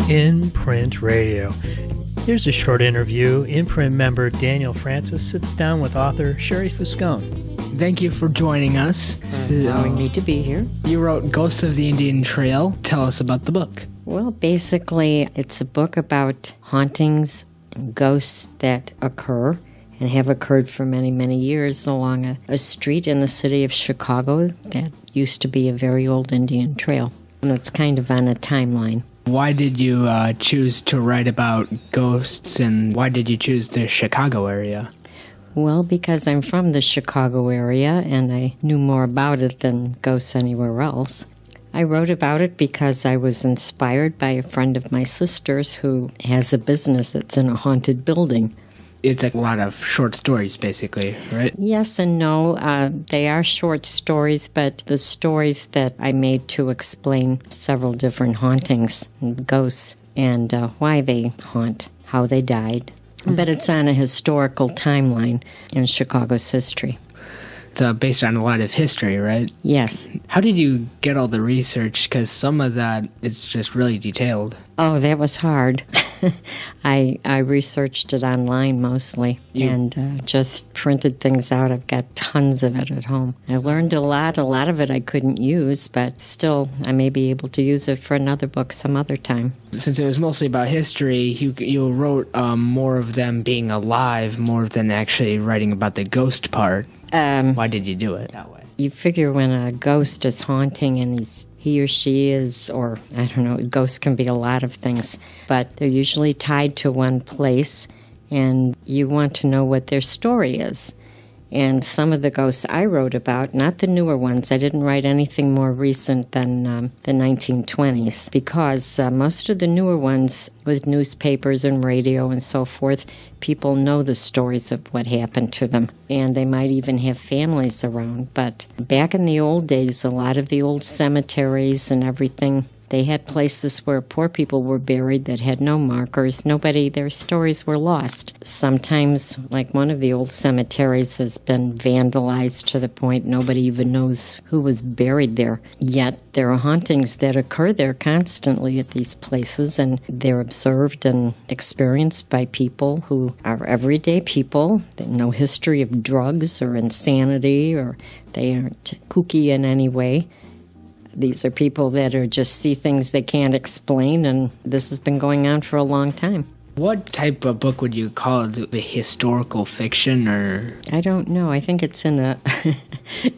In Print Radio. Here's a short interview. In Print member Daniel Francis sits down with author Sherrie Fuscone. Thank you for joining us. Allowing me to be here. You wrote Ghosts of the Indian Trail. Tell us about the book. Well, basically, it's a book about hauntings and ghosts that occur and have occurred for many, many years along a street in the city of Chicago that used to be a very old Indian trail. And it's kind of on a timeline. Why did you choose to write about ghosts, and why did you choose the Chicago area? Well, because I'm from the Chicago area, and I knew more about it than ghosts anywhere else. I wrote about it because I was inspired by a friend of my sister's who has a business that's in a haunted building. It's a lot of short stories, basically, right? Yes and no. They are short stories, but the stories that I made to explain several different hauntings and ghosts and why they haunt, how they died. But it's on a historical timeline in Chicago's history. It's based on a lot of history, right? Yes. How did you get all the research? Because some of that is just really detailed. Oh, that was hard. I researched it online mostly and just printed things out. I've got tons of it at home. I learned a lot. A lot of it I couldn't use, but still I may be able to use it for another book some other time. Since it was mostly about history, you wrote more of them being alive more than actually writing about the ghost part. Why did you do it that way? You figure when a ghost is haunting and he or she is, or I don't know, ghosts can be a lot of things, but they're usually tied to one place, and you want to know what their story is. And some of the ghosts I wrote about, not the newer ones, I didn't write anything more recent than the 1920s, because most of the newer ones with newspapers and radio and so forth, people know the stories of what happened to them, and they might even have families around. But back in the old days, a lot of the old cemeteries and everything, they had places where poor people were buried that had no markers. Their stories were lost. Sometimes, like one of the old cemeteries has been vandalized to the point nobody even knows who was buried there. Yet there are hauntings that occur there constantly at these places, and they're observed and experienced by people who are everyday people. They have no history of drugs or insanity, or they aren't kooky in any way. These are people that just see things they can't explain, and this has been going on for a long time. What type of book would you call it? The historical fiction, or? I don't know. I think it's in a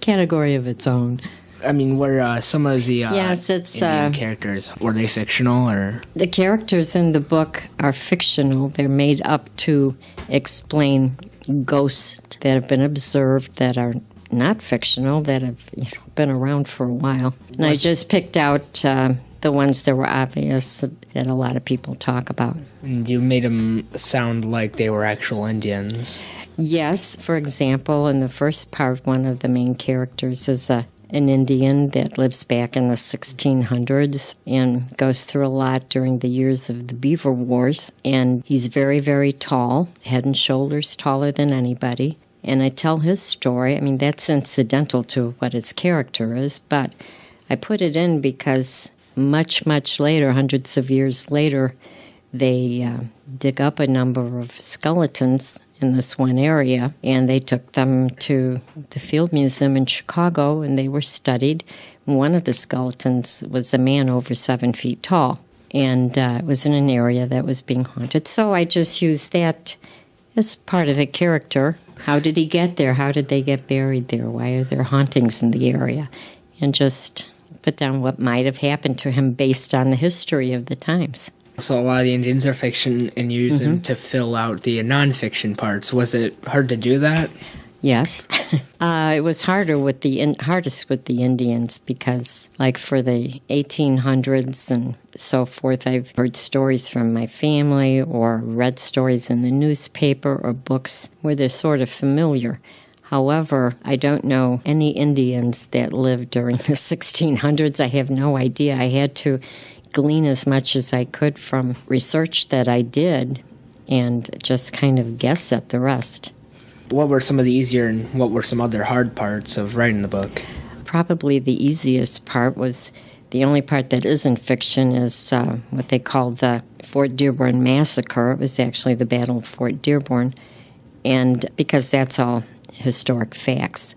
category of its own. I mean, were some of the Indian characters, were they fictional, or? The characters in the book are fictional. They're made up to explain ghosts that have been observed that are not fictional, that have been around for a while. And I just picked out the ones that were obvious that a lot of people talk about. And you made them sound like they were actual Indians. Yes. For example, in the first part, one of the main characters is an Indian that lives back in the 1600s and goes through a lot during the years of the Beaver Wars. And he's very, very tall, head and shoulders taller than anybody. And I tell his story. I mean, that's incidental to what his character is, but I put it in because much, much later, hundreds of years later, they dig up a number of skeletons in this one area, and they took them to the Field Museum in Chicago, and they were studied. One of the skeletons was a man over 7 feet tall, and it was in an area that was being haunted. So I just used that as part of the character. How did he get there? How did they get buried there? Why are there hauntings in the area? And just put down what might have happened to him based on the history of the times. So a lot of the Indians are fiction, and you use them to fill out the nonfiction parts. Was it hard to do that? Yes. It was hardest with the Indians because, like, for the 1800s and so forth, I've heard stories from my family or read stories in the newspaper or books where they're sort of familiar. However, I don't know any Indians that lived during the 1600s. I have no idea. I had to glean as much as I could from research that I did and just kind of guess at the rest. What were some of the easier and what were some other hard parts of writing the book? Probably the easiest part was The only part that isn't fiction is what they call the Fort Dearborn Massacre. It was actually the Battle of Fort Dearborn, and because that's all historic facts.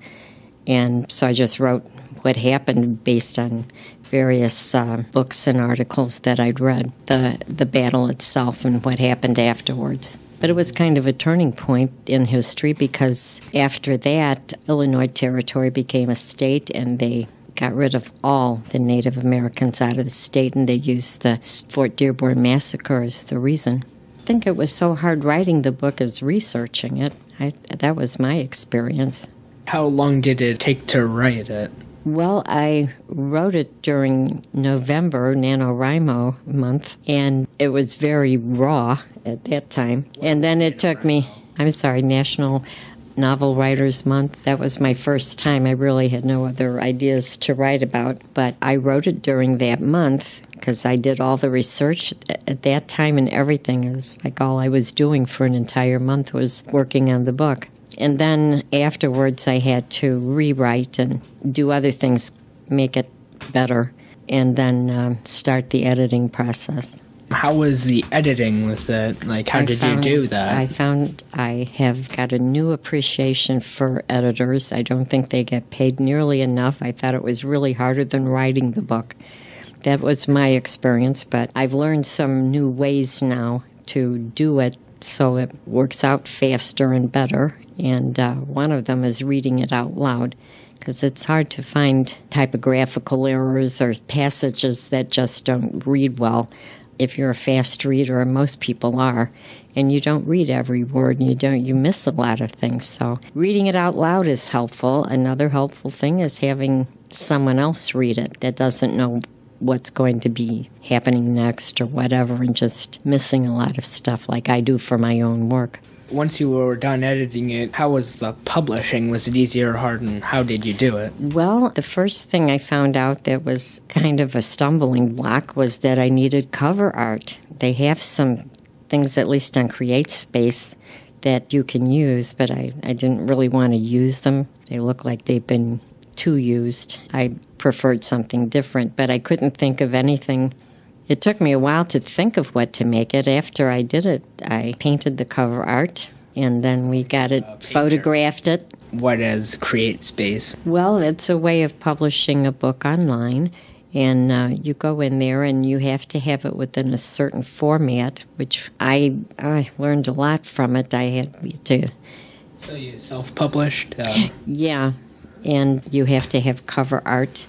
And so I just wrote what happened based on various books and articles that I'd read, the battle itself and what happened afterwards. But it was kind of a turning point in history because after that, Illinois Territory became a state and they got rid of all the Native Americans out of the state, and they used the Fort Dearborn Massacre as the reason. I think it was so hard writing the book as researching it. That was my experience. How long did it take to write it? Well, I wrote it during November, NaNoWriMo month, and it was very raw at that time. And then it took me, National Novel Writers Month. That was my first time. I really had no other ideas to write about, but I wrote it during that month because I did all the research at that time, and everything is like all I was doing for an entire month was working on the book. And then afterwards I had to rewrite and do other things, make it better, and then start the editing process. How was the editing with it? Like, how did you do that? I found I have got a new appreciation for editors. I don't think they get paid nearly enough. I thought it was really harder than writing the book. That was my experience, but I've learned some new ways now to do it so it works out faster and better. And one of them is reading it out loud, because it's hard to find typographical errors or passages that just don't read well. If you're a fast reader, and most people are, and you don't read every word, and you miss a lot of things. So reading it out loud is helpful. Another helpful thing is having someone else read it that doesn't know what's going to be happening next or whatever, and just missing a lot of stuff like I do for my own work. Once you were done editing it, how was the publishing? Was it easier or hard, and how did you do it? Well, the first thing I found out that was kind of a stumbling block was that I needed cover art. They have some things, at least on CreateSpace, that you can use, but I didn't really want to use them. They look like they've been too used. I preferred something different, but I couldn't think of anything. It took me a while to think of what to make it. After I did it, I painted the cover art, and then we got it, photographed it. What is CreateSpace? Well, it's a way of publishing a book online, and you go in there and you have to have it within a certain format, which I learned a lot from it. I had to... So you self-published? Yeah, and you have to have cover art.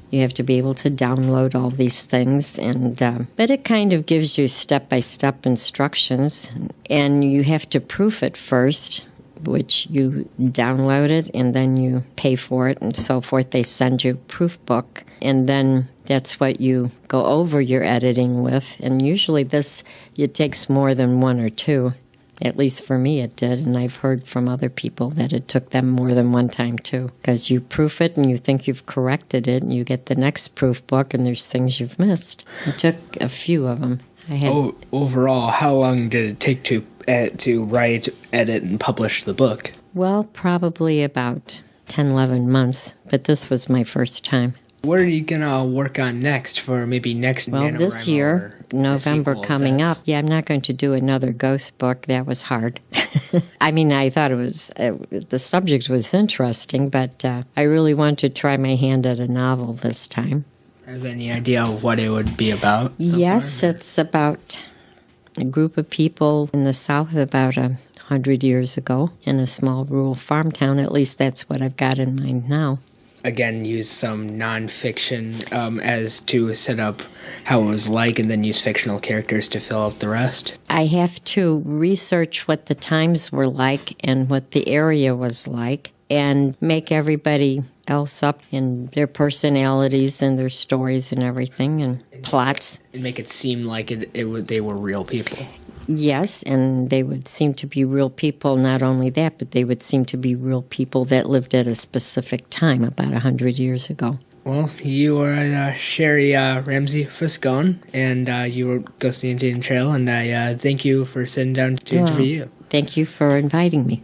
You have to be able to download all these things, and but it kind of gives you step-by-step instructions, and you have to proof it first, which you download it, and then you pay for it, and so forth. They send you a proof book, and then that's what you go over your editing with, and usually it takes more than one or two. At least for me it did, and I've heard from other people that it took them more than one time too. Because you proof it and you think you've corrected it, and you get the next proof book and there's things you've missed. It took a few of them. Overall, how long did it take to write, edit, and publish the book? Well, probably about 10, 11 months, but this was my first time. What are you going to work on next for maybe next Well, this year, November coming up, I'm not going to do another ghost book. That was hard. I mean, I thought the subject was interesting, but I really want to try my hand at a novel this time. Have any idea of what it would be about? Yes, it's about a group of people in the South about 100 years ago in a small rural farm town. At least that's what I've got in mind now. Again, use some nonfiction as to set up how it was like, and then use fictional characters to fill up the rest? I have to research what the times were like and what the area was like, and make everybody else up in their personalities and their stories and everything, and plots. And make it seem like they were real people. Yes, and they would seem to be real people. Not only that, but they would seem to be real people that lived at a specific time about 100 years ago. Well, you are Sherrie Ramsey Fuscone, and you wrote Ghost of the Indian Trail, and I thank you for sitting down to interview you. Thank you for inviting me.